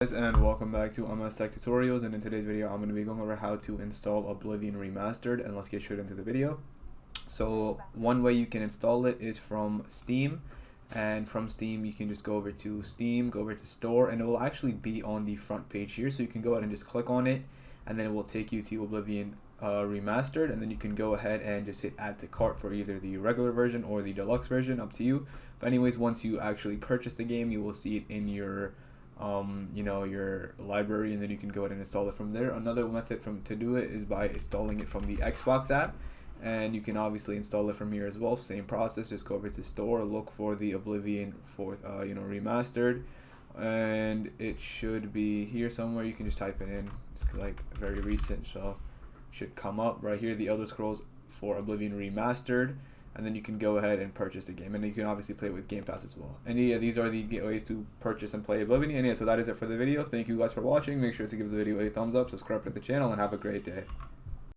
Guys, and welcome back to MS Tech Tutorials, and in today's video I'm going to be going over how to install Oblivion Remastered, and let's get straight into the video. So one way you can install it is from Steam, and from Steam you can just go over to Steam, go over to Store, and it will actually be on the front page here, so you can go ahead and just click on it and then it will take you to Oblivion Remastered, and then you can go ahead and just hit add to cart for either the regular version or the deluxe version, up to you. But anyways, once you actually purchase the game, you will see it in your your library, and then you can go ahead and install it from there. Another method to do it is by installing it from the Xbox app, and you can obviously install it from here as well. Same process, just go over to Store, look for the Oblivion Remastered, and it should be here somewhere. You can just type it in. It's like very recent, so it should come up right here, the Elder Scrolls for Oblivion Remastered. And then you can go ahead and purchase the game, and you can obviously play it with Game Pass as well. And yeah, these are the ways to purchase and play Oblivion. And yeah, so that is it for the video. Thank you guys for watching. Make sure to give the video a thumbs up, subscribe to the channel, and have a great day.